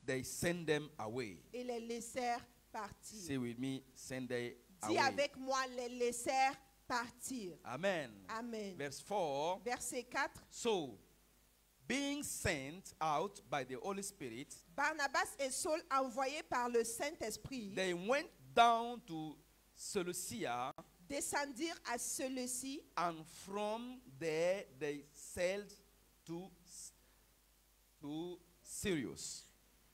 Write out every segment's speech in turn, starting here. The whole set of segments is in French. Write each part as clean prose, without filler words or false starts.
they send them away. et les laissèrent partir. Say with me, send them Dis away. avec moi, les laissèrent partir. Amen. Amen. Verse 4. Verset 4. So, being sent out by the Holy Spirit, Barnabas et Saul, envoyés par le Saint-Esprit, they went down to Seleucia, descendirent à celui-ci, and from there they sailed to Sirius.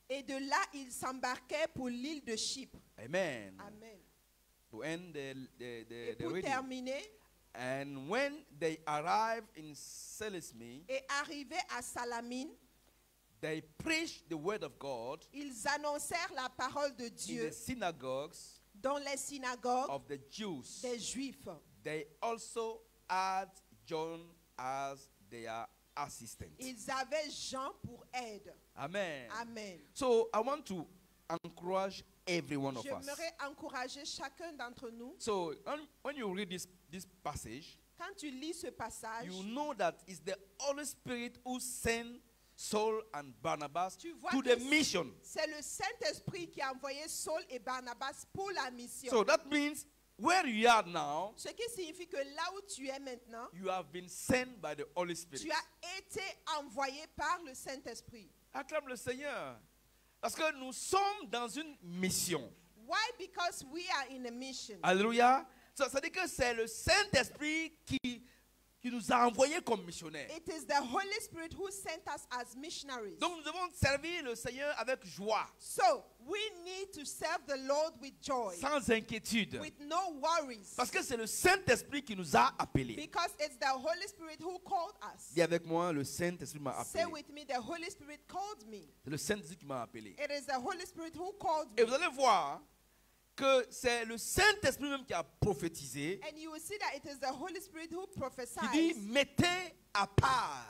et de là ils s'embarquaient pour l'île de Chypre. Amen. Amen. To end Et the pour reading. terminer, And when they arrived in Seleucia, et arrivés à Salamine, they preached the word of God ils annoncèrent la parole de in Dieu the synagogues dans les synagogues of the Jews. des Juifs. They also had John as their assistant. Ils avaient Jean pour aide. Amen. Amen. So I want to encourage every one of us. J'aimerais encourager chacun d'entre nous. So when you read this passage, Quand tu lis ce passage, you know that it's the Holy Spirit who sent Saul and Barnabas tu vois to que the mission. c'est le Saint-Esprit qui a envoyé Saul et Barnabas pour la mission. So that means where you are now, Ce qui signifie que là où tu es maintenant, you have been sent by the Holy Spirit. tu as été envoyé par le Saint-Esprit. Acclame le Seigneur. Parce que nous sommes dans une mission. Why? Because we are in a mission. Alléluia. Ça veut dire que c'est le Saint-Esprit qui nous a envoyés comme missionnaires. It is the Holy Spirit who sent us as missionaries. Donc nous devons servir le Seigneur avec joie, So we need to serve the Lord with joy, sans inquiétude. with no worries. Parce que c'est le Saint-Esprit qui nous a appelés. Because it's the Holy Spirit who called us. Dis avec moi, le Saint-Esprit m'a Say appelé. with me, the Holy Spirit called me. C'est le Saint-Esprit qui m'a appelé. It is the Holy Spirit who called Et me. vous allez voir que c'est le Saint-Esprit même qui a prophétisé, And you will see that it is the Holy Spirit who qui dit prophesies. mettez à part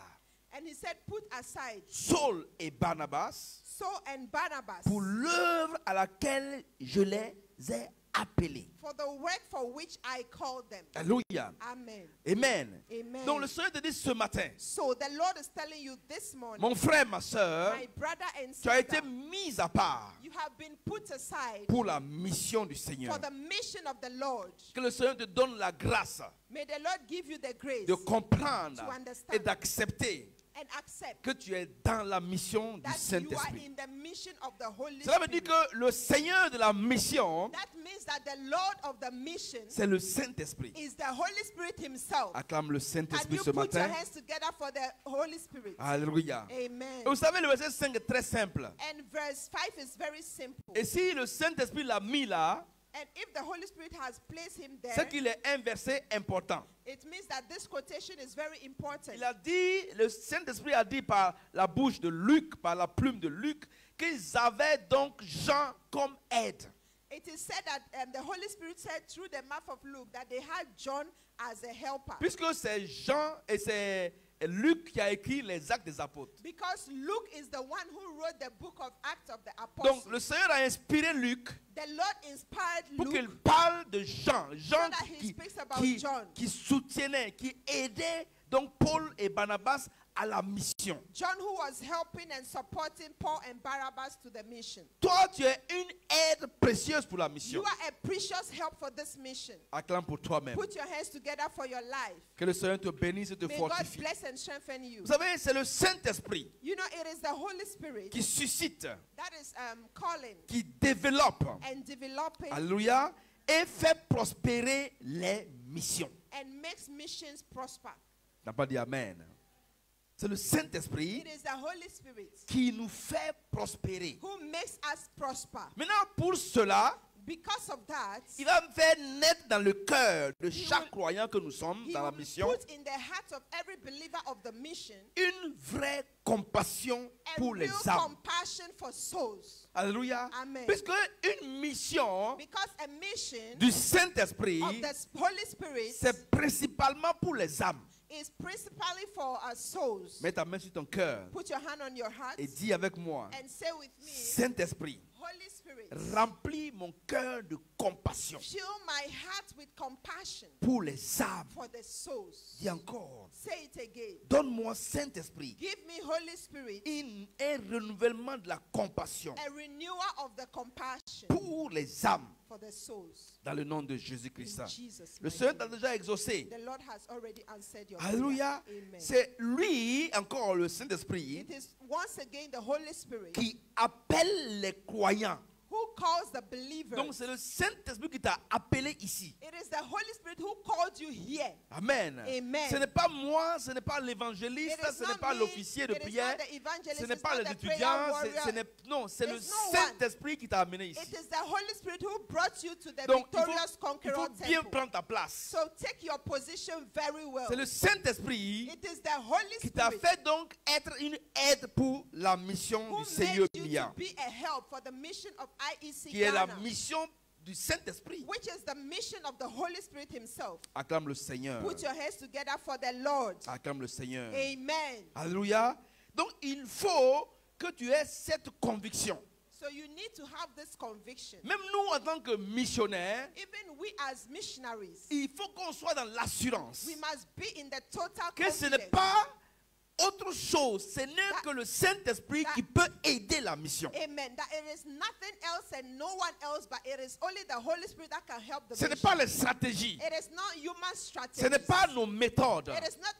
And he said, put aside Saul et Barnabas Saul and Barnabas pour l'œuvre à laquelle je les ai appelés. for the work for which I called them. Alléluia. Amen. Amen. Amen. Donc le Seigneur te dit ce matin, So the Lord is telling you this morning, mon frère, ma soeur, my brother and tu as été sister, mis à part you have been put aside pour la mission du Seigneur. for the mission of the Lord. Que le Seigneur te donne la grâce May the Lord give you the grace de comprendre to understand et d'accepter and accept que tu es dans la mission du that you are Saint-Esprit. in the mission of the Holy Cela veut dire Spirit. que le Seigneur de la mission, That means that the Lord of the mission c'est le Saint-Esprit. is the Holy Spirit himself. Acclame le Can Saint-Esprit you ce put your matin. hands together for the Holy Spirit? Alléluia. Amen. Et vous savez, le verset 5 est très simple. And verse 5 is very simple. Et si le Saint-Esprit l'a mis là, And if the Holy Spirit has placed him there, c'est qu'il est un verset important. it means that this quotation is very important. Il a dit, le Saint-Esprit a dit par la bouche de Luc, par la plume de Luc, qu'ils avaient donc Jean comme aide. It is said that the Holy Spirit said through the mouth of Luke that they had John as a helper. Puisque c'est Jean et c'est Luc qui a écrit les Actes des Apôtres. Because Luke is the one who wrote the book of Acts of the Donc Apostles. le Seigneur a inspiré Luc The Lord inspired pour qu'il Luke parle de Jean. Jean so that he speaks about qui, John. qui soutenait, qui aidait donc Paul et Barnabas à la mission. John who was helping and supporting Paul and Barnabas to the mission. Toi, tu es une aide précieuse pour la mission. You are a precious help for this mission. Acclame pour toi-même. Put your hands together for your life. Que le Seigneur te bénisse et te May God fortifie. bless and strengthen you. Vous savez, c'est le Saint-Esprit You know, it is the Holy Spirit qui suscite, that is calling qui développe, and developing alléluia, et fait prospérer les missions. and makes missions prosper. Tu n'as pas dit Amen. C'est le Saint-Esprit It is the Holy Spirit qui nous fait prospérer. who makes us prosper. Maintenant, pour cela, Because of that, il va faire naître dans le cœur de chaque will- croyant que nous sommes he dans la will mission put in the hearts of every believer of the mission une vraie compassion a pour les real âmes. compassion for souls. Alléluia. Amen. Puisque une mission Because a mission du Saint-Esprit, of the Holy Spirit c'est principalement pour les âmes. is principally for our souls. Mets ta main sur ton cœur Put your hand on your heart et dis avec moi, and say with me, Saint-Esprit, Holy Spirit, remplis mon cœur de compassion fill my heart with compassion pour les âmes. for the souls. Dis encore, Say it again. donne-moi, Saint-Esprit, Give me, Holy Spirit, un renouvellement de la compassion a renewal of the compassion pour les âmes for the souls. dans le nom de In Jésus-Christ. Jesus' Le mighty Seigneur t'a name. déjà exaucé. The Lord has already answered your Alléluia. prayer. Amen. C'est lui, encore le Saint-Esprit, It is once again the Holy Spirit qui appelle les croyants. who calls the believers. Donc c'est le Saint-Esprit qui t'a appelé ici. It is the Holy Spirit who called you here. Amen. Amen. Ce n'est pas moi, ce n'est pas l'évangéliste, It is ce n'est not pas me, l'officier de it is prière, not the evangelist, ce n'est it's pas not les the prayer étudiants, warrior. non, c'est le It's no one. Saint-Esprit qui t'a amené ici. It is the Holy Spirit who brought you to the Donc il victorious faut conqueror bien temple. prendre ta place. So take your position very well. C'est le Saint-Esprit It is the Holy qui t'a Spirit fait donc être une aide pour la mission who du Seigneur made you Mia, to be a help for the mission of IEC qui est la Ghana, mission du Saint-Esprit. which is the mission of the Holy Spirit himself. Acclame le Seigneur. Put your hands together for the Lord. Acclame le Seigneur. Amen. Alléluia. Donc il faut que tu aies cette conviction. So you need to have this conviction. Même nous en tant que missionnaires, Even we as missionaries, il faut qu'on soit dans l'assurance we must be in the total que ce n'est confidence pas autre chose, ce n'est que le Saint-Esprit qui peut aider la mission. Amen. That it is nothing else and no one else, but it is only the Holy Spirit that can help the Ce n'est mission. pas les stratégies, It is not human strategy. ce n'est pas nos méthodes, It is not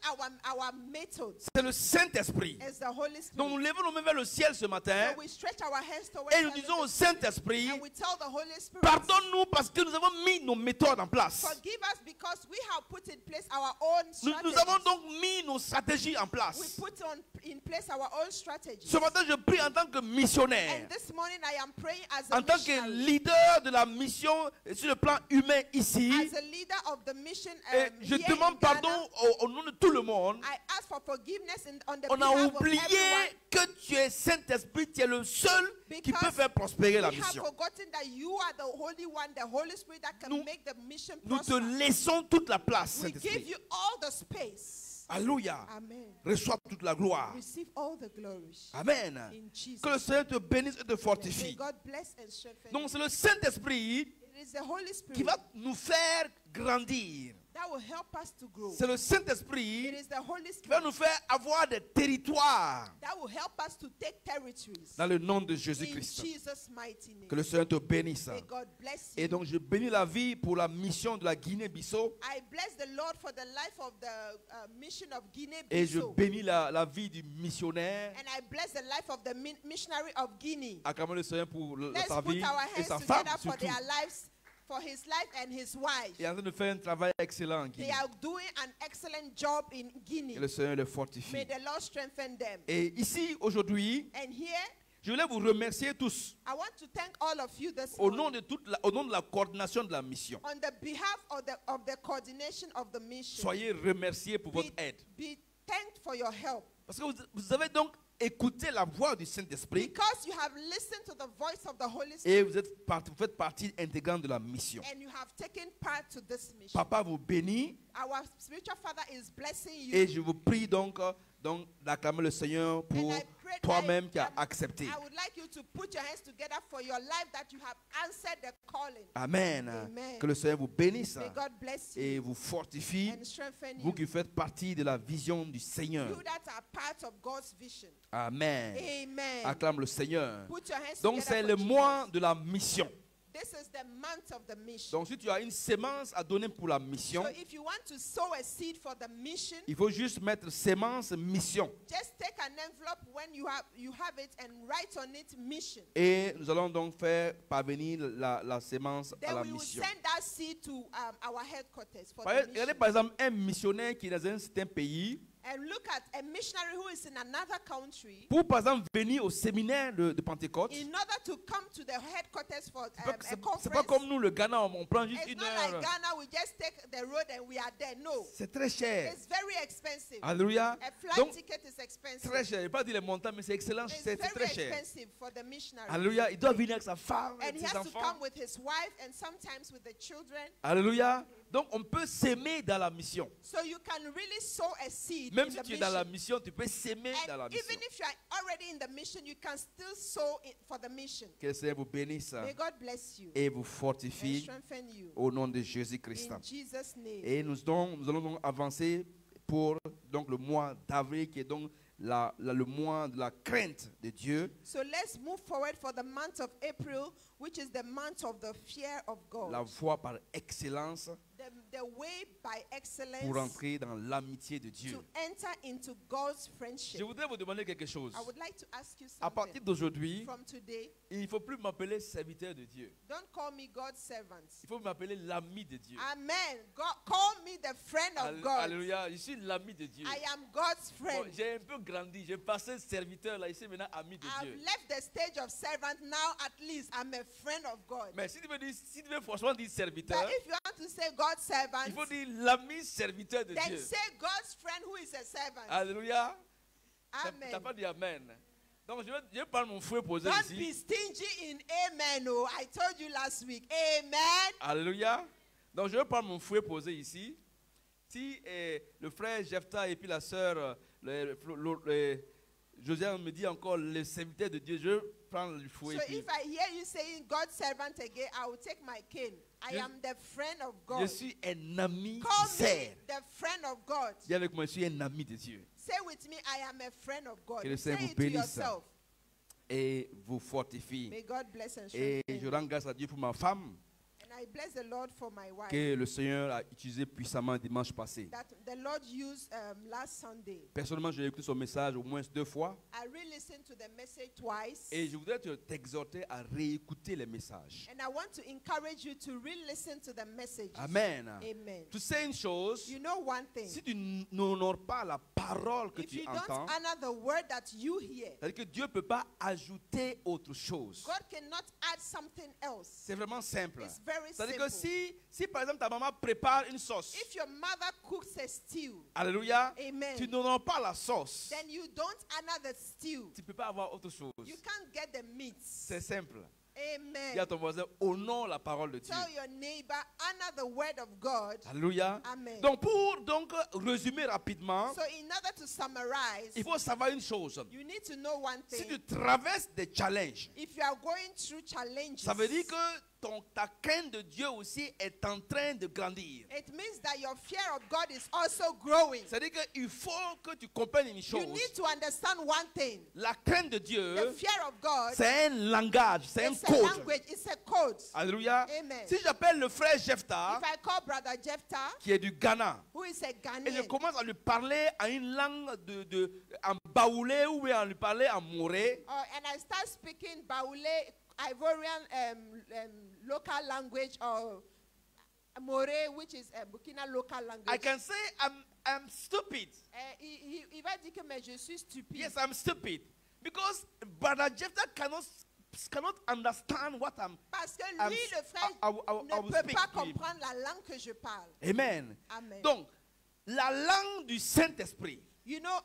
our methods. c'est le Saint-Esprit. It's the Holy Spirit. Donc nous levons nos mains vers le ciel ce matin So we stretch our hands towards et nous heaven disons au Saint-Esprit, and we tell the Holy Spirit, pardonne-nous parce que nous avons mis nos méthodes en place. forgive us because we have put in place our own Nous strategies. avons donc mis nos stratégies en We place. put in place our own strategies. Ce matin, je prie en tant que missionnaire, And this morning I am praying as a en tant que missionary, leader de la mission sur le plan humain ici. as a leader of the mission. Et je here in demande Ghana. pardon au nom de tout le monde. I ask for forgiveness on the On a behalf of oublié everyone. que tu es Saint-Esprit, tu es le seul qui peut faire prospérer la We have mission. forgotten that you are the Holy One, the Holy Spirit that can Nous- make the mission Nous te prosper. laissons toute la place, We give Saint-Esprit. you all the space. Alléluia. Amen. Reçois toute la gloire. Receive all the glory. Amen. In Jesus' Que le Seigneur te bénisse et te name. May fortifie. God bless and strengthen Donc you. c'est le Saint-Esprit It is the Holy qui Spirit va nous faire grandir. that will help us to grow. C'est le It Saint-Esprit is the Holy qui va Spirit nous faire avoir des territoires that will help us to take territories. dans le nom de In Jésus-Christ. Jesus' mighty name. Que le Seigneur te bénisse. May God bless you. Et donc je bénis la vie pour la mission de la Guinée-Bissau. I bless the Lord for the life of the mission of Et je Guinea-Bissau. bénis la vie du missionnaire. And I bless the life of the missionary of Guinea. Acclamons le Seigneur pour Let's sa put vie our et hands sa femme together for surtout. their lives, for his life and his wife. Il est en train de faire un travail excellent en They Guinée. are doing an excellent job in Et Guinea. le Seigneur le May fortifie. the Lord strengthen them. Et ici, aujourd'hui, And here, je voulais vous remercier tous I want to thank all of you this au nom morning au nom de la coordination de la mission. on the behalf of the coordination of the mission. Soyez remerciés pour votre aide. Be thanked for your help. Parce que vous avez donc écouté la voix du Saint-Esprit Because you have listened to the voice of the Holy et Spirit vous faites partie intégrante de la mission. and you have taken part to this mission. Papa vous bénit Our spiritual Father is blessing et you. je vous prie donc d'acclamer le Seigneur pour And I pray that toi-même qui as accepté. I would like you to put your hands together for your life that you have answered the calling. Amen. Amen. Que le Seigneur vous bénisse May God bless et you vous fortifie, and strengthen vous you. qui faites partie de la vision du Seigneur. You that are part of God's vision. Amen. Amen. Acclame le Seigneur. Put your hands Donc together c'est for le Jesus. mois de la mission. This is the month of the mission. Donc si tu as une sémence à donner pour la mission, So if you want to sow a seed for the mission, il faut juste mettre sémence mission. just take an envelope when you have it and write on it mission. Et nous allons donc faire parvenir la sémence à Then la we will mission. send that seed to our headquarters for the Regardez mission. par exemple un missionnaire qui est dans un certain pays, And look at a missionary who is in another country. pour par exemple venir au séminaire de Pentecôte. In order to come to the headquarters for a C'est conference, pas comme nous le Ghana, on prend juste it's une not like heure. Ghana, we just take the road and we are there. No, C'est très cher. it's very expensive. Alléluia. A flight Donc ticket is expensive. très cher. Je ne vais pas dire les montants, mais c'est excellent. It's C'est very très cher. expensive for the missionary. Alléluia. Il doit venir avec sa femme, And he ses has to enfants. come with his wife and sometimes with the children. Alléluia. Donc on peut s'aimer dans la mission. So you can really sow a seed Même in si the tu es dans la mission. mission, tu peux s'aimer dans la And mission. even if you are already in the mission, you can still sow it for the mission. Que le Seigneur vous bénisse May God bless you et vous and fortifie strengthen you. au nom de Jésus-Christ. In Jesus' name. Et nous allons donc avancer pour donc, le mois d'avril qui est donc le mois de la crainte de Dieu. So let's move forward for the month of April, which is the month of the fear of God. La voie par excellence The way by excellence pour entrer dans l'amitié de Dieu. to enter into God's Je friendship. voudrais vous demander quelque chose. I would like to ask you À partir something. d'aujourd'hui, From today, il ne faut plus m'appeler serviteur de Dieu. don't call me God's servant. Il faut m'appeler l'ami de Dieu. Amen. God, call me the friend of God. Alléluia, je suis l'ami de Dieu. I am God's Bon, friend. j'ai un peu grandi, j'ai passé serviteur là, ici maintenant ami de I've Dieu. left the stage of servant. Now at least I'm a friend of God. Mais si tu veux franchement dire serviteur, But if you want to say God's servant, il faut dire l'ami serviteur de then Dieu. say God's friend who is a servant. Alléluia. Tu Amen. n'as pas dit Amen. Donc je vais prendre mon fouet posé Don't be ici. stingy in amen. Oh, I told you last week. Amen. Alléluia. Donc je vais prendre mon fouet posé ici. Si le frère Jephthah et puis la sœur Josiane me dit encore le serviteur de Dieu, je prends le fouet. So et puis if I hear you saying God's servant again, I will take my cane. I Je- am the friend of je God. suis un ami Call qui me sert. the friend of God. Dis avec moi, je suis un ami de Dieu. Say with me, I am a friend of God. Que le Say Seigneur vous it to bénisse. yourself. Et vous fortifie. May God bless and Et strengthen je you. rends grâce à Dieu pour ma femme And I bless the Lord for my wife que le Seigneur a utilisé puissamment dimanche passé. that the Lord used last Sunday. Personnellement, j'ai écouté son message au moins 2 fois. I re-listened to the message twice. Et je voudrais t'exhorter à réécouter les messages. And I want to encourage you to re-listen to the message. Amen. Amen. Tu sais une chose, You know one thing. si tu n'honores pas la parole que If tu you entends, don't honor the word that you hear, c'est-à-dire que Dieu ne peut pas ajouter autre chose. God cannot add something else. C'est vraiment simple. It's very C'est-à-dire simple. que si par exemple ta maman prépare une sauce, If your mother cooks a stew, alléluia, Amen, tu n'honores pas la sauce, then you don't honor the stew. tu ne peux pas avoir autre chose. You can't get the meat. C'est simple. Amen. Dis à ton voisin, honore la parole de Dieu. Tell your neighbor, honor the word of God. Alléluia. Amen. Donc pour résumer rapidement, So in order to summarize, il faut savoir une chose. you need to know one Si thing. tu traverses des challenges, If you are going through challenges, ça veut dire que ta crainte de Dieu aussi est en train de grandir. it means that your fear of God is also growing. C'est-à-dire qu'il faut que tu comprennes une You chose. need to understand one thing. La crainte de The Dieu, fear of God c'est un langage, c'est un is a code. language, it's a code. Alléluia. Amen. Si j'appelle le frère Jephthah, If I call Brother Jephthah, qui est du Ghana, who is a et je Ghanaian, commence à lui parler en une langue en baoulé ou bien à lui parler en moré, and I start speaking Baoulé, Ivorian local language, or More, which is Burkina local language. I can say I'm stupid. Il va dire que mais je suis stupide. Yes, I'm stupid. Because Brother Jephthah cannot understand what Parce que I'm- lui, le frère, I will ne peut speak pas to him. comprendre la langue que je parle. Amen. Amen. Donc, la langue du Saint-Esprit, You know,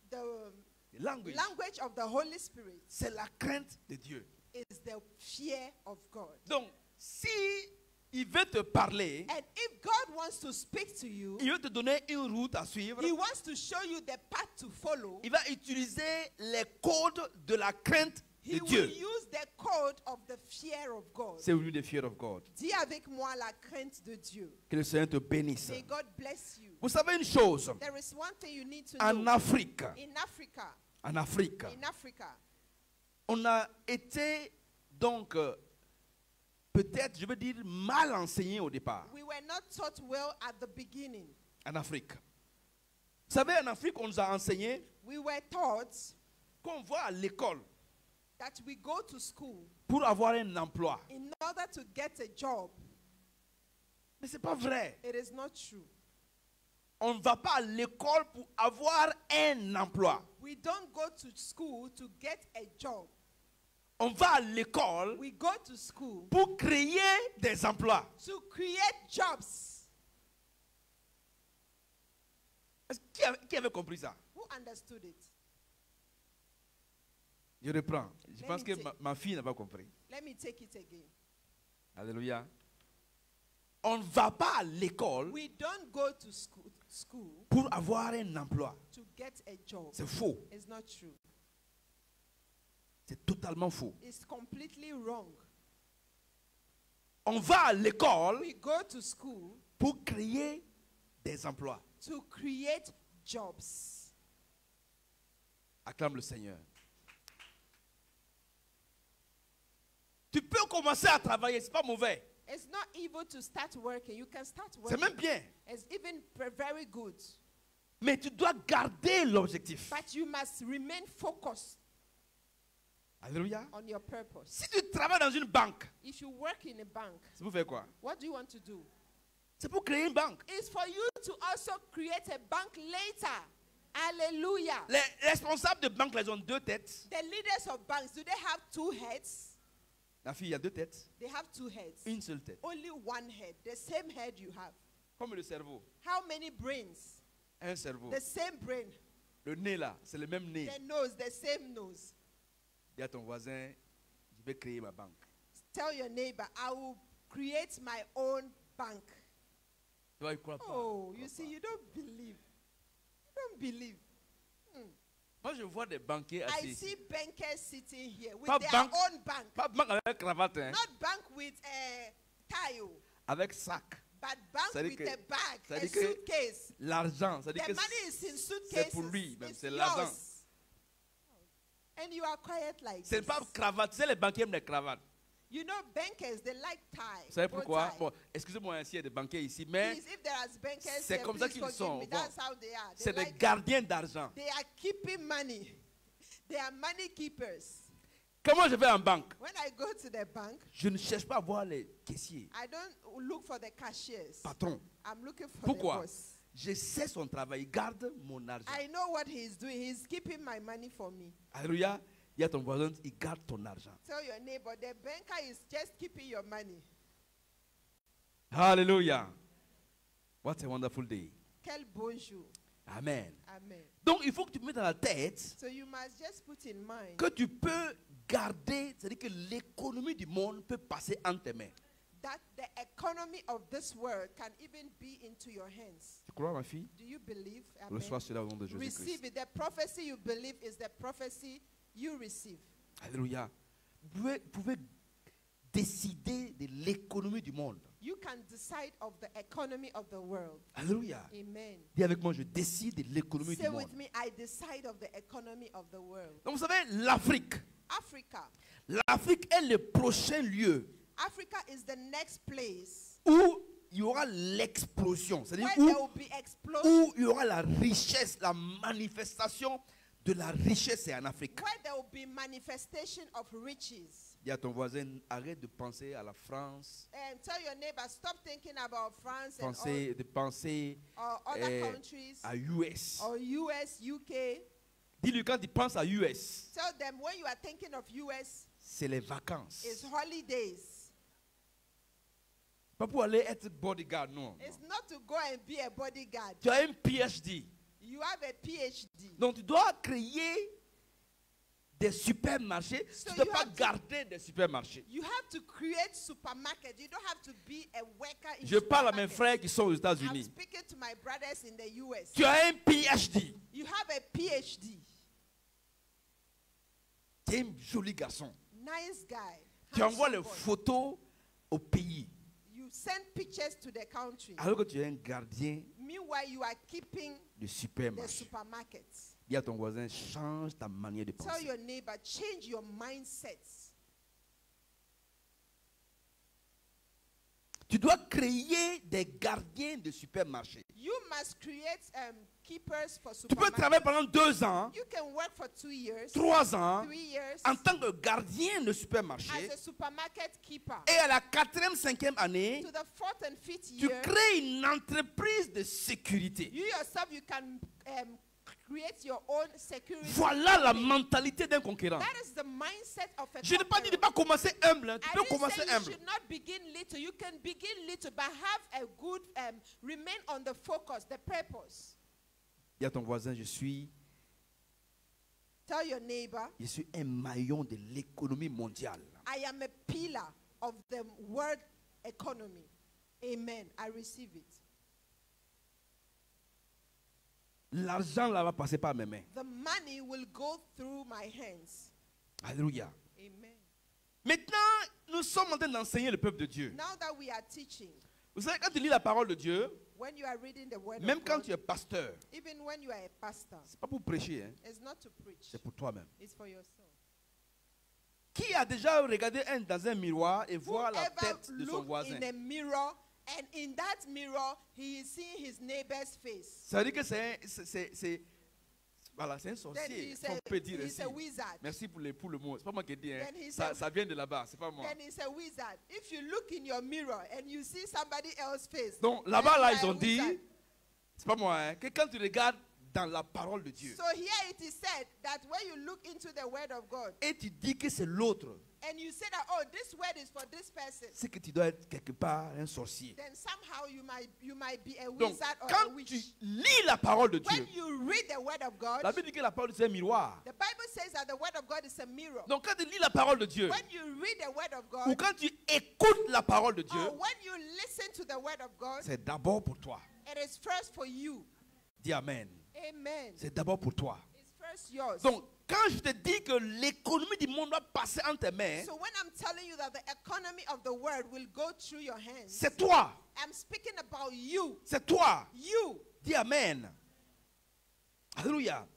the language, language of the Holy Spirit c'est la crainte de Dieu. is the fear of God. Donc, si il veut te parler, And if God wants to speak to you, il veut te donner une route à suivre, He wants to show you the path to follow. il va utiliser les codes de la crainte He de will Dieu. use the code of the fear of God. C'est lui the fear of God. Dis avec moi la crainte de Dieu. Que le Seigneur te bénisse. May God bless you. Vous savez une chose, There is one thing you need to en know. Afrique, In Africa, on a été donc peut-être, je veux dire, mal enseigné au départ. we were not taught well at the beginning. En Afrique. Vous savez, en Afrique, on nous a enseigné We were taught qu'on va à l'école that we go to school pour avoir un emploi. in order to get a job. Mais ce n'est pas vrai. It is not true. On ne va pas à l'école pour avoir un emploi. We don't go to school to get a job. On va à l'école We go to school pour créer des emplois. to create jobs. Qui avait compris ça? Who understood it? Je reprends. Je Let pense me que take- ma fille n'a pas compris. Let me take it again. Alléluia. On ne va pas à l'école We don't go to school pour avoir un emploi. to get a job. C'est faux. It's not true. C'est totalement faux. It's completely wrong. On va à l'école We go to school pour créer des emplois. to create jobs. Acclame le Seigneur. Tu peux commencer à travailler, c'est pas mauvais. It's not evil to start working. You can start C'est même working. bien. It's even very good. Mais tu dois garder l'objectif. But you must remain focused Alléluia. on your purpose. Si tu travailles dans une banque, If you work in a bank, c'est pour faire quoi? what do you want to do? C'est pour créer une banque. It's for you to also create a bank later. Hallelujah. Les responsables de banque, ils ont deux têtes. The leaders of banks, do they have two heads? La fille, il y a deux têtes. They have two heads. Une seule tête. Only one head. The same head you have. Comme le cerveau. How many brains? Un cerveau. The same brain. Le nez là, c'est le même nez. The nose, the same nose. Dis à ton voisin, je vais créer ma banque. Tell your neighbor, I will create my own bank. Toi, il croit pas. Oh, Il you croit see, pas. you don't believe. You don't believe. Moi, je vois des banquiers I assis see ici. bankers sitting here with Pas their bank. own bank. Pas banque avec cravate, hein, Not bank with a tile, avec sac. but bank Ça dit with que- a bag, ça a dit que suitcase. L'argent, ça dit The que money is in c'est suitcases. pour lui, même, It's c'est l'argent. yours. And you are quiet like C'est this. pas cravate, c'est les banquiers aiment les cravates. You know, bankers, they like tie. Vous savez bow pourquoi? tie. Bon, excusez-moi s'il y a des banquiers ici, mais Please, if there are bankers c'est here, comme ça please qu'ils forgive sont. me. Bon. That's how they are. They c'est des like- gardiens d'argent. They are keeping money. They are money keepers. Comment je vais en banque? When I go to the bank, Je ne cherche pas à voir les caissiers, I don't look for the cashiers. patron. I'm looking for Pourquoi? the boss. Je sais son travail, il garde mon argent. I know what he's doing. He's keeping my money for me. Alléluia. Il y a ton voisin, il garde ton argent. Tell your neighbor, the banker is just keeping your money. Hallelujah. What a wonderful day. Quel beau jour. Amen. Amen. Donc, il faut que tu mettes dans la tête So you must just put in mind que tu peux garder, c'est-à-dire que l'économie du monde peut passer entre tes mains. that the economy of this world can even be into your hands. Tu crois, ma fille? Do you believe? Amen. Reçois cela au nom de Jésus-Christ. Receive it. The prophecy you believe is the prophecy you receive. Alléluia. Vous pouvez décider de l'économie du monde. You can decide of the economy of the world. Alléluia. Amen. Dis avec moi, je décide de l'économie Say du monde. with me, I decide of the economy of the world. Donc, vous savez, l'Afrique. Africa. L'Afrique est le prochain lieu Africa is the next place où il y aura l'explosion. C'est-à-dire where there où, will be explosion, où il y aura la richesse, la manifestation de la richesse est en Afrique. where there will be manifestation of riches. Dis à ton voisin, arrête de penser à la France, And tell your neighbor, stop thinking about France de penser or other eh, countries à US. or US, UK. Dis-lui quand tu penses à US, Tell them when you are thinking of US, c'est les vacances. it's holidays. Pas pour aller être bodyguard, non. It's not to go and be a bodyguard. Tu as un PhD. You have a PhD. Donc tu dois créer des supermarchés. So Tu ne peux you pas have to- garder des supermarchés. You have to create supermarket. You don't have to be a worker in Je parle à mes supermarket. frères qui sont aux I'm États-Unis. speaking to my brothers in the US. Tu as un PhD. You have a PhD. Tu es un joli garçon. Nice guy. Tu envoies les handsome boy. photos au pays. You send pictures to the country. Alors que tu es un gardien Meanwhile, you are keeping de the supermarché. supermarkets. Dis à ton voisin, change ta manière de Tell penser. your neighbor, change your mindsets. Tu dois créer des gardiens de supermarché. You must create keepers for Tu peux supermarkets. travailler pendant 2 ans, You can work for 2 years, 3 ans, 3 years en tant que gardien de supermarché. as a supermarket keeper. Et à la 4e, 5e année, To the 4th and 5th tu year, crées une entreprise de sécurité. you yourself, you can create your own security. Voilà la mentalité d'un conquérant. That is the mindset of a Je n'ai pas dit de ne conqueror. pas commencer humble. Hein. Tu I peux didn't commencer say you humble. should not begin little. You can begin little, but have a good, remain on the focus, the purpose. Dis à ton voisin, je suis Tell your neighbor, un maillon de l'économie mondiale. I am a pillar of the world economy. Amen. I receive it. L'argent là va passer par mes mains. The money will go through my hands. Alléluia. Amen. Maintenant, nous sommes en train d'enseigner le peuple de Dieu. Now that we are teaching, Vous savez, quand tu lis la parole de Dieu, when you are reading the word même of quand God, tu es pasteur, even when you are a pastor, c'est pas pour prêcher, hein, it's not to preach. c'est pour toi-même. It's for yourself. Qui a déjà regardé dans un miroir et voir la Whoever tête de son look voisin? in a mirror, and in that mirror, he is seeing his neighbor's face. Ça veut dire que voilà, c'est un Then sorcier, he's on peut dire he's ainsi. a wizard. Merci pour le mot. C'est pas moi qui dis, hein. Then he's Ça vient de là-bas, c'est pas moi. Then he's a wizard. If you look in your mirror and you see somebody else's face, Donc then là-bas, là, you ils are a ont dit, wizard. c'est pas moi, hein, que quand tu regardes dans la parole de Dieu So here it is said that when you look into the word of God et tu dis que c'est l'autre, and you say that, oh, this word is for this person, c'est que tu dois être quelque part un sorcier. then somehow you might be a Donc, wizard or a quand witch. tu lis la parole de Dieu, When you read the word of God, la Bible dit que la parole de Dieu c'est un miroir. the Bible says that the word of God is a mirror. Donc quand tu lis la parole de Dieu, When you read the word of ou God, quand tu écoutes la parole de Dieu, or when you listen to the word of God, c'est d'abord pour toi. it is first for you. Dis Amen. Amen. C'est d'abord pour toi. It's first yours. Donc, quand je te dis que l'économie du monde va passer entre tes mains, So when I'm telling you that the economy of the world will go through your hands, c'est toi. I'm speaking about you. C'est toi. You. Dis Amen. Alléluia.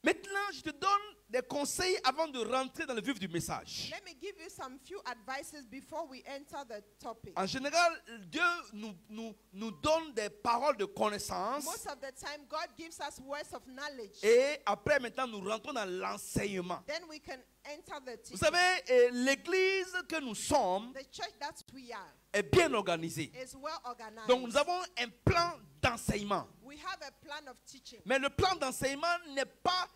Maintenant, je te donne des conseils avant de rentrer dans le vif du message. Let me give you some few advices before we enter the topic. En général, Dieu nous donne des paroles de connaissance. Most of the time, God gives us words of knowledge. Et après, maintenant, nous rentrons dans l'enseignement. Then we can enter the Vous teaching. savez, l'église que nous sommes The church that we are est bien organisée. is well organized. Donc, nous avons un plan d'enseignement. We have a plan of teaching. Mais le plan d'enseignement n'est pas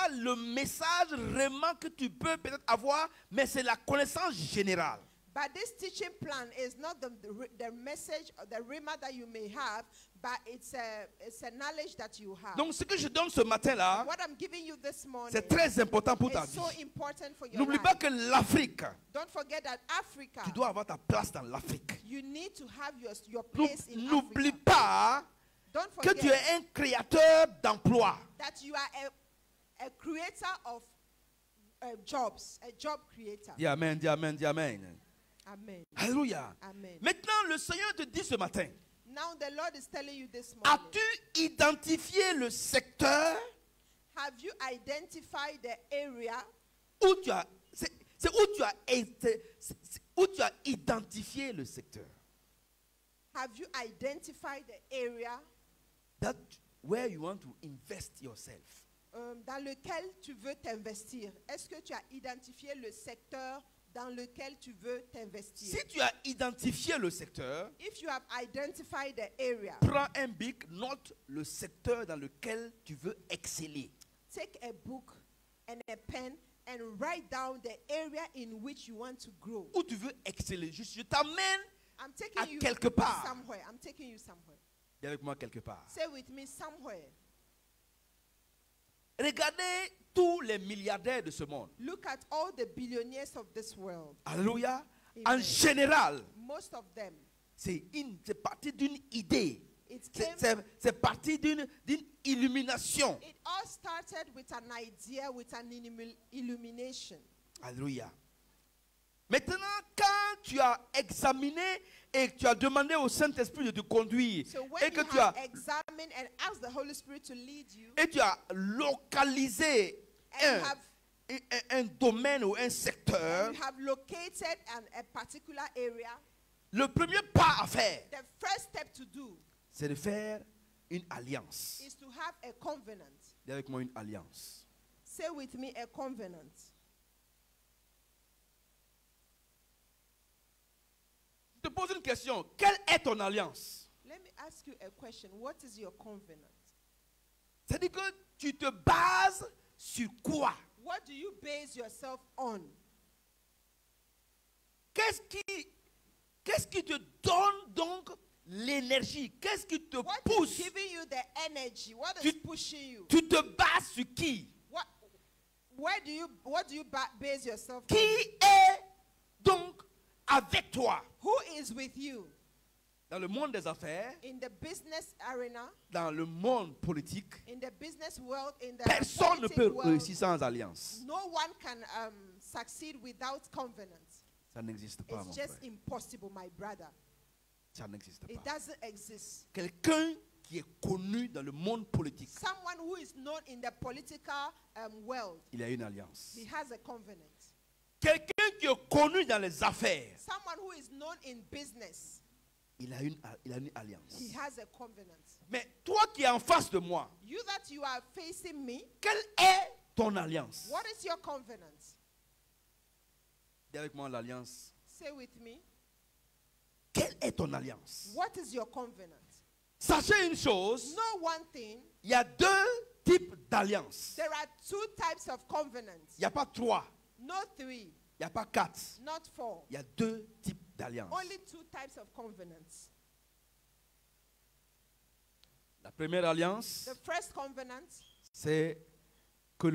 le message vraiment que tu peux peut-être avoir, mais c'est la connaissance générale. But this teaching plan is not the message or the rhema that you may have, but it's a knowledge that you have. Donc, ce que je donne ce matin-là, What I'm giving you this morning c'est très important pour ta is so vie. important for your N'oublie life. pas que l'Afrique, Don't forget that Africa, tu dois avoir ta place dans l'Afrique. you need to have your place in N'oublie Africa. pas Don't que tu forget es un créateur d'emplois. that you are a creator of jobs, a job creator. Dis Amen, dis Amen, dis Amen. Amen. Alléluia. Amen. Maintenant, le Seigneur te dit ce matin, Now the Lord is telling you this morning. as-tu identifié le secteur Have you identified the area où tu as, c'est où tu as identifié le secteur? Have you identified the area That where you want to invest yourself. dans lequel tu veux t'investir? Est-ce que tu as identifié le secteur dans lequel tu veux t'investir? Si tu as identifié le secteur, If you have identified the area, prends un bic, note le secteur dans lequel tu veux exceller. take a book and a pen and write down the area in which you want to grow. Où tu veux exceller. Je t'amène, I'm à taking you quelque part. somewhere. I'm taking you somewhere. dis avec moi quelque part. Say with me somewhere. Regardez tous les milliardaires de ce monde. Look at all the billionaires of this world. Alléluia. En Amen. général, Most of them, c'est parti d'une idée. it came. C'est parti d'une illumination. It all started with an idea, with an illumination. Alléluia. Maintenant, quand tu as examiné et que tu as demandé au Saint-Esprit de te conduire, So when et que you tu as, have examined and asked the Holy Spirit to lead you, et tu as localisé and you have, un domaine ou un secteur, and you have located a particular area, le premier pas à faire, the first step to do c'est de faire une alliance. is to have a covenant. Dis avec moi une alliance. Say with me, a covenant. Je te pose une question. Quelle est ton alliance? Let me ask you a question. What is your covenant? C'est-à-dire que tu te bases sur quoi? What do you base yourself on? Qu'est-ce qui te donne donc l'énergie? Qu'est-ce qui te What pousse? is giving you the energy? What Tu- is pushing you? Tu te bases sur qui? What do you base yourself Qui on? est donc avec toi? Who is with you? dans le monde des affaires, in the business arena, dans le monde politique, in the business world, in the personne ne politic peut world, réussir sans alliance. no one can succeed without covenant. Ça n'existe pas, It's mon just frère. impossible, my brother. Ça n'existe It pas. doesn't exist. Quelqu'un qui est connu dans le monde politique, Someone who is known in the political world, il a une alliance. he has a covenant. Quelqu'un qui est connu dans les affaires, Someone who is known in business, il a une alliance. he has a covenant. Mais toi qui es en face de moi, You that you are facing me, quelle est ton alliance? what is your covenant? Dis avec moi l'alliance. Say with me. Quelle est ton alliance? What is your covenant? Sachez une chose, Know one thing. il y a deux types d'alliances. There are two types of covenants. Il n'y a pas trois, Not three, il n'y a pas quatre. not four. Il y a deux types d'alliances. Only two types of covenants. La première alliance, The first covenant c'est que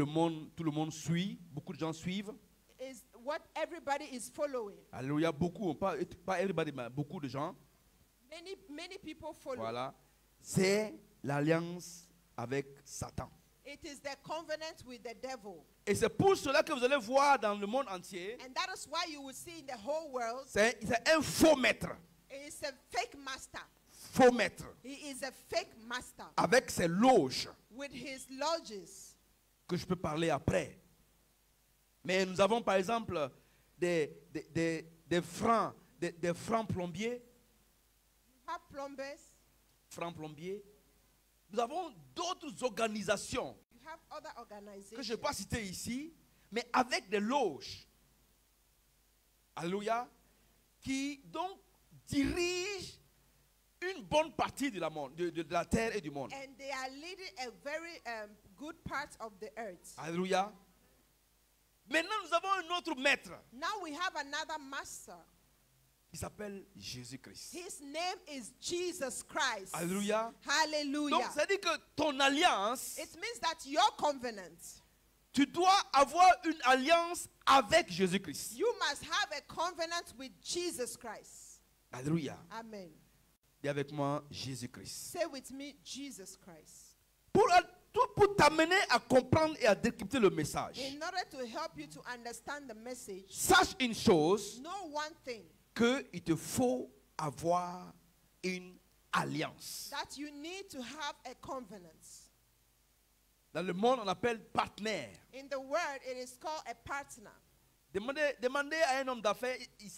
tout le monde suit, beaucoup de gens suivent. is what everybody is following. Alléluia, beaucoup, pas everybody, mais beaucoup de gens. Many people follow. Voilà. C'est l'alliance avec Satan. It is the covenant with the devil. Et c'est pour cela que vous allez voir dans le monde entier, And that is why you will see in the whole world, c'est un faux maître. it is a fake master. Faux maître. He is a fake master Avec ses loges, with his lodges. que je peux parler après. Mais nous avons par exemple des francs, des francs plombiers. You have plumbers. Francs plombiers. Nous avons d'autres organisations You have other que organizations. je ne vais pas citer ici, mais avec des loges. Alléluia. Qui donc dirigent une bonne partie de la terre et du monde. And they are leading a very good part of the earth. Alléluia. Maintenant, nous avons un autre maître Now we have another master. qui s'appelle Jésus-Christ. His name is Jesus Christ. Alléluia. Donc, Hallelujah. ça dit que ton alliance, It means that your covenant, tu dois avoir une alliance avec Jésus-Christ. you must have a covenant with Jesus Christ. Alléluia. Amen. Dis avec moi Jésus-Christ. Say with me, Jesus Christ. Pour t'amener à comprendre et à décrypter le message, In order to help you to understand the message, sache une chose, know one thing, qu'il te faut avoir une alliance. that you need to have a covenant. Dans le monde, on appelle partenaire. In the word, it is called a partner. Demandez à un homme d'affaires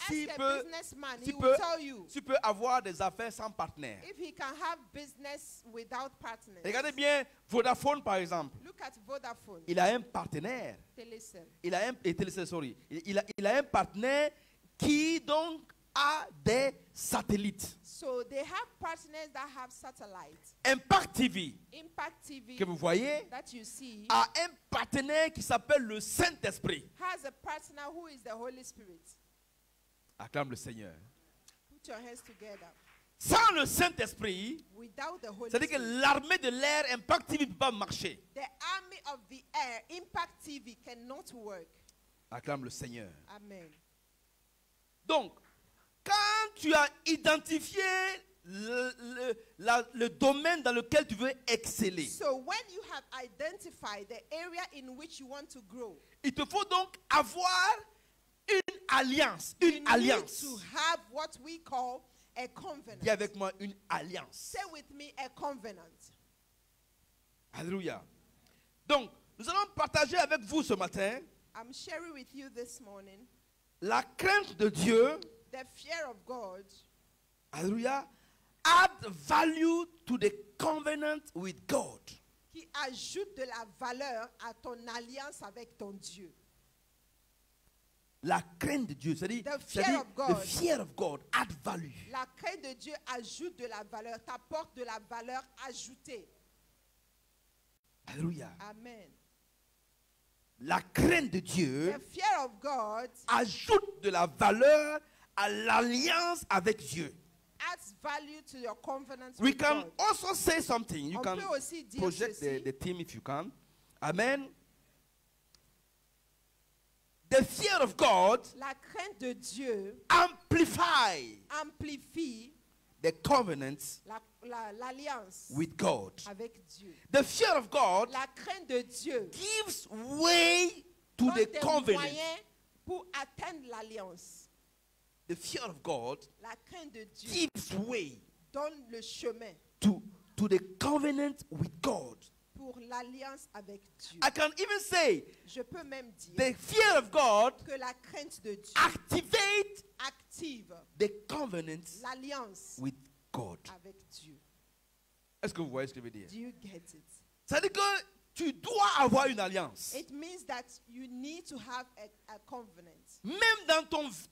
s'il Ask a peut, businessman, he s'il will peut, tell you s'il peut avoir des affaires sans partenaire. if he can have business without partners. Regardez bien Vodafone par exemple. Look at Vodafone. Il a un partenaire. Telecel. Il a un partenaire qui donc a des satellites. So they have partners that have satellites. Impact TV, Impact TV que vous voyez, that you see a un partenaire qui s'appelle le Saint-Esprit. has a partner who is the Holy Spirit. Acclame le Seigneur. Put your hands together. Sans le Saint-Esprit, Without the Holy c'est-à-dire que Spirit, l'armée de l'air, Impact TV ne peut pas marcher. the army of the air, Impact TV, cannot work. Acclame le Seigneur. Amen. Donc, quand tu as identifié le domaine dans lequel tu veux exceller, So when you have identified the area in which you want to grow, il te faut donc avoir une alliance. you Une need alliance. to have what we call a covenant. Dis avec moi une alliance. Say with me, a covenant. Alléluia. Donc, nous allons partager avec vous ce matin I'm sharing with you this morning la crainte de Dieu. the fear of God. Alléluia. Add value to the covenant with God. Qui ajoute de la valeur à ton alliance avec ton Dieu. La crainte de Dieu, c'est-à-dire The fear of God. the fear of God add value. La crainte de Dieu ajoute de la valeur, t'apporte de la valeur ajoutée. Alléluia. Amen. La crainte de Dieu The fear of God ajoute de la valeur à l'alliance avec Dieu. adds value to your covenant We with can God. also say something. You On can peut aussi dire project ceci. the team if you can. Amen. The fear of God La crainte de Dieu amplify amplifie the covenant l'alliance with God. avec Dieu. The fear of God La crainte de Dieu gives way to donne the des covenant. moyens pour atteindre l'alliance. The fear of God La crainte de Dieu gives way donne le chemin to the covenant with God. pour l'alliance avec Dieu. I can even say Je peux même dire the fear of God que la crainte de Dieu activate active the covenant l'alliance with God. avec Dieu. Est-ce que vous voyez ce que je veux dire? Do you get it? Ça veut dire que tu dois avoir une alliance. It means that you need to have a covenant. Même dans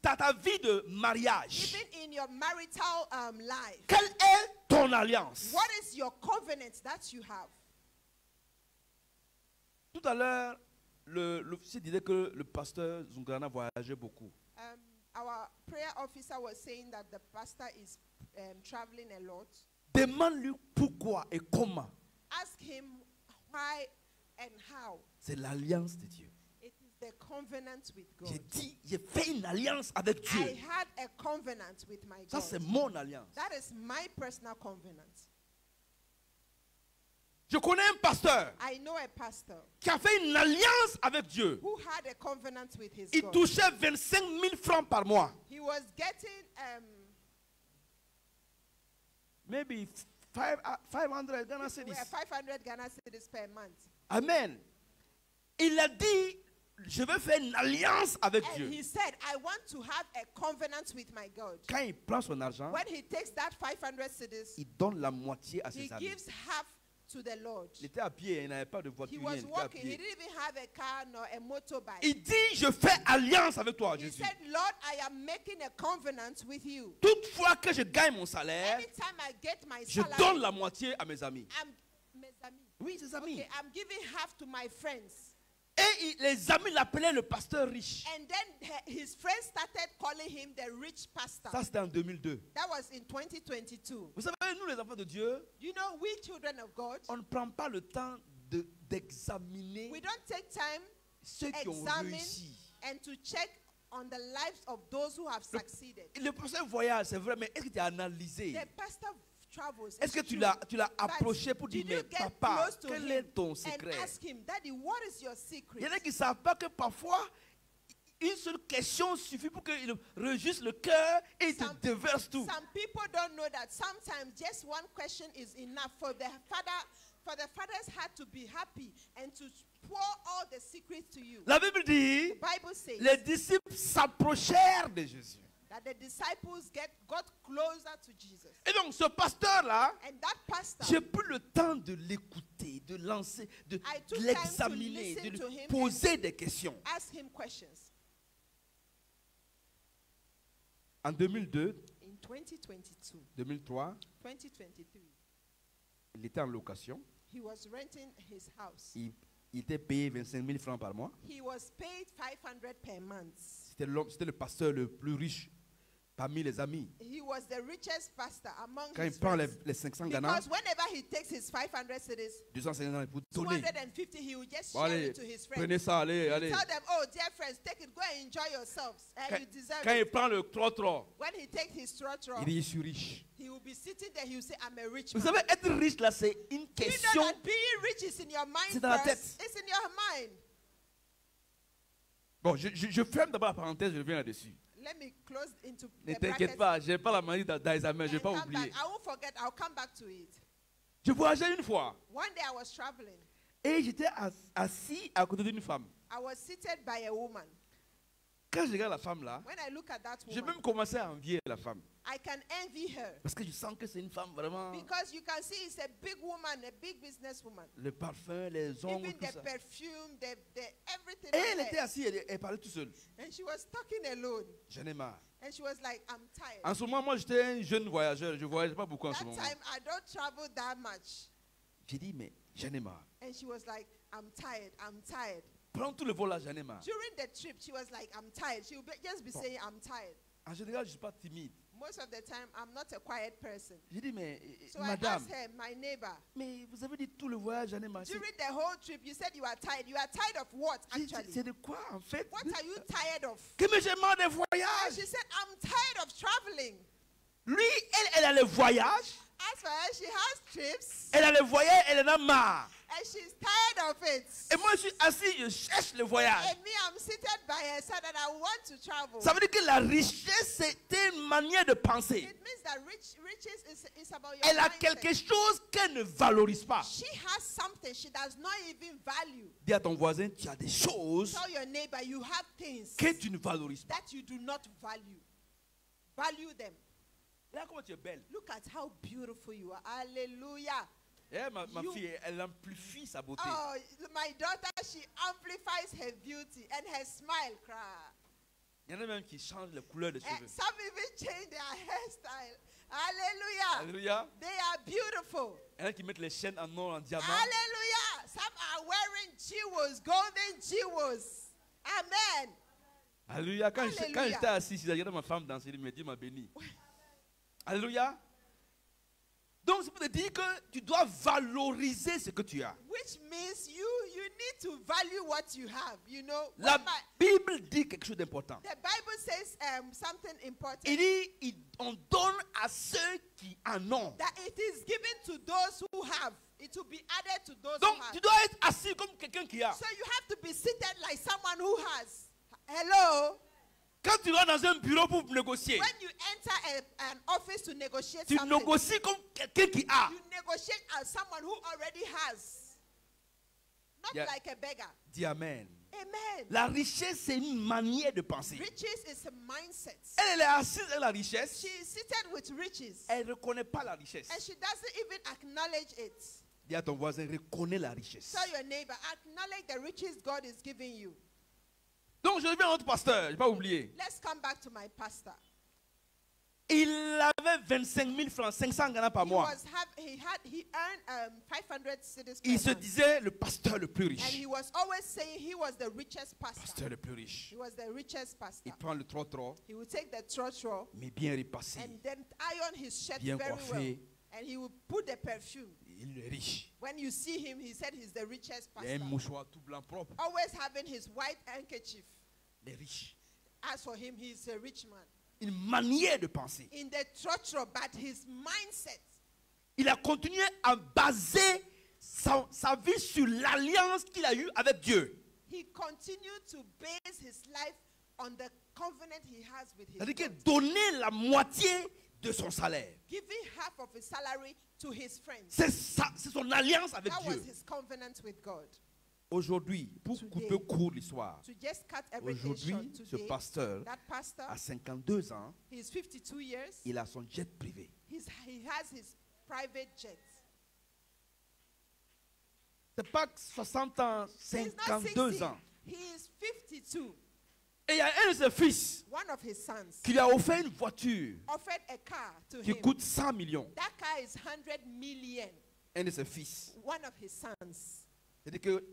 ta vie de mariage. Even in your marital life, Quelle est ton alliance? what is your covenant that you have? Tout à l'heure, l'officier disait que le pasteur Zungrana voyageait beaucoup. Our prayer officer was saying that the pastor is traveling a lot. Demande-lui pourquoi et comment. Ask him why and how. C'est l'alliance de Dieu. It is the covenant with God. J'ai dit, j'ai fait une alliance avec I Dieu. had a covenant with my Ça, God. c'est mon alliance. That is my personal covenant. Je connais un pasteur I know a pastor qui a fait une alliance avec Dieu. who had a covenant with his Il God. touchait 25 000 francs par mois. He was getting Maybe 500 Ghana cedis. 500 Ghana cedis per month. Amen. Il a dit, je vais faire une alliance avec And Dieu. he said, I want to have a covenant with my God. Quand il prend son argent, When he takes that 500 cedis, il donne la moitié à he ses amis. gives half to the Lord. Il était à pied, il n'avait pas de He voiture. was Il était à walking. He pied. didn't even have a car nor a motorbike. Il dit, je fais alliance avec toi, He Jésus. said, Lord, I am making a covenant with you. Toutefois que je gagne mon salaire, Anytime I get my je salary, donne la moitié à mes amis. mes amis. Oui, ses amis. Okay, I'm giving half to my friends. Et les amis l'appelaient le pasteur riche. And then his friends started calling him the rich pastor. Ça, c'était en 2002. That was in 2022. Vous savez, nous, les enfants de Dieu, You know, we children of God, on ne prend pas le temps d'examiner we don't take time ceux qui ont examine réussi. and to check on the lives of those who have succeeded. Le pasteur voyage, c'est vrai, mais est-ce que tu as analysé? The pastor travels. Est-ce que it's tu true. l'as But approché pour dire, did you mais get papa, close to quel him est ton and secret? ask him, Daddy, what is your secret? Il y en a qui ne savent pas que parfois, une seule question suffit pour qu'ils réjouissent le cœur et ils te Some- déversent tout. Some people don't know that sometimes just one question is enough for the father's heart to be happy and to pour all the secrets to you. La Bible dit, The Bible says les disciples s'approchèrent de Jésus. that the disciples got closer to Jesus. Et donc, ce pasteur-là, And that pastor, j'ai pris le temps de l'écouter, de lancer, de I took l'examiner, time to de listen to lui him poser des questions. ask him questions. En 2002, In 2022, 2003, 2023, il était en location. he was renting his house. Il était payé 25 000 francs par mois. He was paid 500 per month. C'était le pasteur le plus riche parmi les amis. He was the richest pastor among Quand il his prend friends. les 500 Ghana, Because whenever he takes his 500 cedis, 250 pour donner. 250, he will just Bon, share allez, it to his friends. prenez ça, allez, allez. Tell them, oh, dear friends, take it, go and enjoy yourselves. Quand, You deserve quand il it. prend le trottoir, When he takes his trotro, il dit, je suis riche. he will be sitting there, he will say, I'm a rich Vous man. savez, être riche là, c'est une You know question. that being rich is in your mind C'est dans la first. tête. It's in your mind. Bon, je ferme d'abord la parenthèse, je reviens là-dessus. Let me close into Ne the t'inquiète brackets pas, je n'ai pas la maladie d'Alzheimer, je and n'ai pas come oublié. back. I won't forget, I'll come back to it. Je voyageais une fois One day I was traveling. et j'étais assis à côté d'une femme. I was seated by a woman. Quand je regarde la femme là, When I look at that j'ai woman, même commencé à envier la femme. I can envy her. Parce que je sens que c'est une femme vraiment. Because you can see it's a big woman, a big businesswoman. Le parfum, les ongles, Even tout the ça. perfume, the everything. Et on elle her. était assise, elle parlait tout seule. And she was talking alone. J'en ai marre. And she was like, I'm tired. En ce moment, moi j'étais un jeune voyageur, je ne voyageais pas beaucoup en ce That moment. time I don't travel that much. J'ai dit, mais j'en ai marre. And she was like, I'm tired, I'm tired. Prends tout le vol là, j'en ai marre. During the trip, she was like, I'm tired. She would just be saying, I'm tired. En général, je ne suis pas timide. Most of the time, I'm not a quiet person. J'ai dit, mais So I madame, asked her, my neighbor, mais vous avez dit tout le voyage, j'en ai marre. during the whole trip, you said you are tired. You are tired of what, actually? C'est de quoi en fait? What are you tired of? Que mais j'ai marre des And voyages. she said, I'm tired of traveling. Lui elle a les voyages. As for her, she has trips. Elle a les voyages, elle en a marre. And she's tired of it. Et moi, je suis assis, je cherche le voyage. And me, I'm seated by her side and I want to travel. Ça veut dire que la richesse, c'est une manière de penser. It means that riches is about your Elle a mindset. quelque chose qu'elle ne valorise pas. She has something she does not even value. Dis à ton voisin, tu as des choses Tell your neighbor you have things que tu ne valorises pas. that you do not value. Value them. Regarde comment tu es belle. Look at how beautiful you are. Hallelujah. Eh, ma fille, elle amplifie sa beauté. Oh, my daughter, she amplifies her beauty and her smile. Cry. Il y en a même qui changent la couleur des cheveux. Some even change their hairstyle. Hallelujah. Alléluia. They are beautiful. Il y en a qui mettent les chaînes en or, en diamant. Hallelujah. Some are wearing jewels, golden jewels. Amen. Alléluia. Quand Alléluia. j'étais assis, j'ai regardé ma femme danser, il me dit, m'a béni. Alléluia. Donc c'est pour te dire que tu dois valoriser ce que tu as. Which means you need to value what you have. You know, La Bible dit quelque chose d'important. the Bible says something important. Il dit, on donne à ceux qui en ont. That it is given to those who have. It will be added to those Donc who have. tu dois être assis comme quelqu'un qui a. So you have to be seated like someone who has. Hello? Quand tu vas dans un bureau pour négocier, When you enter an office to negotiate tu something, négocies comme quelqu'un qui a. you negotiate as someone who already has. Not Yeah. like a beggar. Dis Amen. Amen. La richesse, c'est une manière de penser. Riches is a mindset. Elle est assise avec la richesse. She is seated with riches. Elle ne reconnaît pas la richesse. And she doesn't even acknowledge it. Dis à ton voisin, reconnais la richesse. Tell your neighbor, acknowledge the riches God is giving you. Donc je reviens à notre pasteur, je n'ai pas oublié. Let's come back to my pastor. Il avait 25 000 francs, 500 Ghana par mois. He earned 500 cedis per Il se month. disait le pasteur le plus And riche. he was always saying he was the richest pastor. Pasteur le plus riche. He was the richest pastor. Il prend le trottoir, He would take the trotro mais bien repassé. and then iron his shirt Bien very well. coiffé. And he would put the perfume. Il est riche. When you see him, he said he's the richest Il a un pastor. mouchoir tout blanc propre. Always having his white handkerchief. Il est riche. As for him, he's a rich man. Une manière de penser. In the trotro, but his mindset. Il a continué à baser sa vie sur l'alliance qu'il a eue avec Dieu. He continued to base his life on the covenant he has with his C'est-à-dire que God. donner la moitié de son salaire. Giving half of his salary to his friends. C'est son alliance avec That was Dieu. his covenant with God. Aujourd'hui, pour Today, couper court l'histoire, To just cut everything aujourd'hui, short ce today, pasteur, that pastor, à 52 ans, he's 52 years. il a son jet privé. He has his private jet. C'est pas 60 ans, He's not 52 60. ans. He is 52. Et il y a un de ses fils One of his sons qui lui a offert une voiture offered a car to qui him. coûte 100 millions. That car is 100 million. Un de ses fils. One of his sons. C'est-à-dire que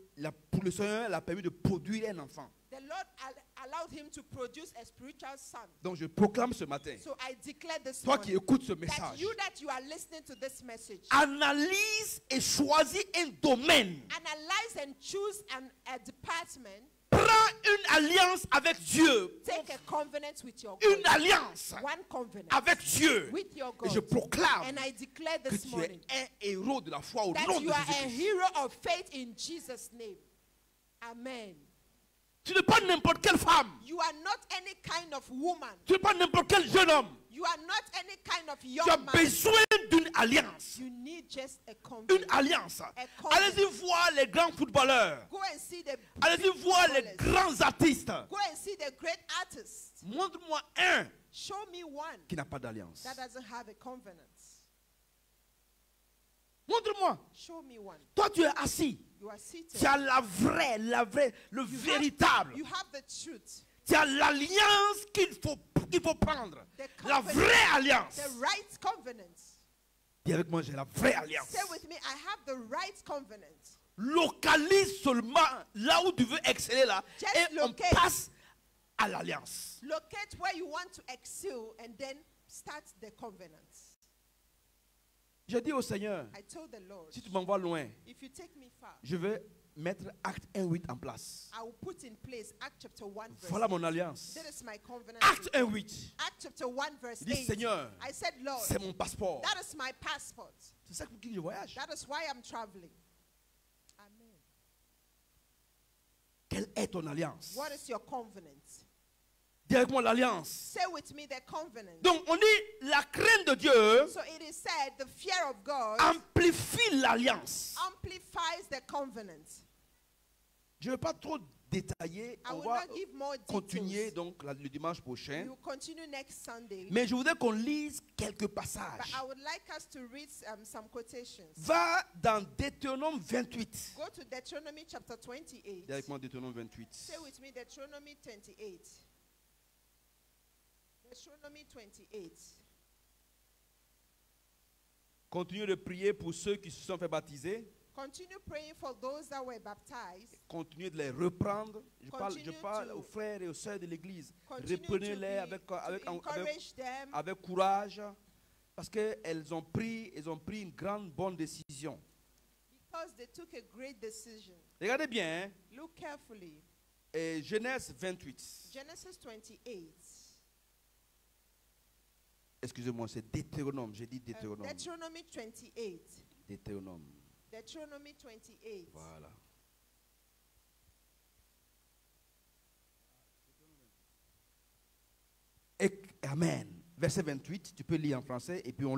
le Seigneur l'a permis de produire un enfant. The Lord allowed him to produce a spiritual son. Donc je proclame ce matin, So I declare this toi qui morning écoutes ce that message, you are listening to this message, analyse et choisis un domaine. analyze and choose a department. Prends une alliance avec Dieu. Take a covenant with your Une God. alliance One covenant avec Dieu. with your Et je God. proclame And I declare que this tu morning es un héros de la foi au that nom you de are a Jésus-Christ. hero of faith in Jesus' name. Amen. Tu n'es pas n'importe quelle femme. You are not any kind of woman. Tu n'es pas n'importe quel jeune homme. You are not any kind of Tu as young man. besoin d'une alliance. You need just a Une covenant. alliance. covenant. Allez-y voir les grands footballeurs. Go and see the Allez-y big voir les footballers. grands artistes. Go and see the great artists. Montre-moi un Show me one qui n'a pas d'alliance. that doesn't have a covenant. Montre-moi. Show me one. Toi, tu es assis. You are seated. Tu as la vraie, le véritable. You have the truth. Tu as l'alliance qu'il faut prendre. The La covenant. vraie alliance. The right covenant. Dis avec moi, j'ai la vraie alliance. Say with me, I have the right covenant. Localise seulement là où tu veux exceller là. Just Et on locate. passe à l'alliance. Locate where you want to excel and then start the covenant. Je dis au Seigneur, I told the Lord, si tu m'envoies loin, if you take me far, je vais mettre Acte 1:8 en place. I will put in place Acts chapter 1 verse Voilà 8. mon alliance. That is my covenant. Acte with God. 1:8. Acts chapter 1 verse Il dit 8. Seigneur, I said, Lord, c'est mon passeport. that is my passport. C'est ça pour qui je voyage. That is why I'm traveling. Amen. Quelle est ton alliance? What is your covenant? Dis avec moi l'alliance. Say with me the covenant. Donc on dit la crainte de Dieu So it is said the fear of God amplifie l'alliance. amplifies the covenant. Je ne vais pas trop détailler. I On will va not give more continuer details. donc le dimanche We prochain. will continue next Sunday. Mais je voudrais qu'on lise quelques But passages. I would like us to read some quotations. Va dans Deutéronome 28. Go to Deuteronomy chapter 28. Dis avec moi Deutéronome 28. Say with me Deuteronomy 28. Deuteronomy 28. Continuez de prier pour ceux qui se sont fait baptiser. Continue praying for those that were baptized. Continuez de les reprendre. Je Continue parle to- aux frères et aux sœurs de l'église. Continue Reprenez-les to encourage them avec courage. Parce qu'elles ont pris une grande bonne décision. because they took a great decision. Regardez bien. Hein, Look carefully. et Genèse 28. Genesis 28. Excusez-moi, c'est Deutéronome. J'ai dit Deutéronome. Deuteronomy 28. Deutéronome. Deuteronomy 28. Voilà. Amen. Verset 28, tu peux lire en français et puis on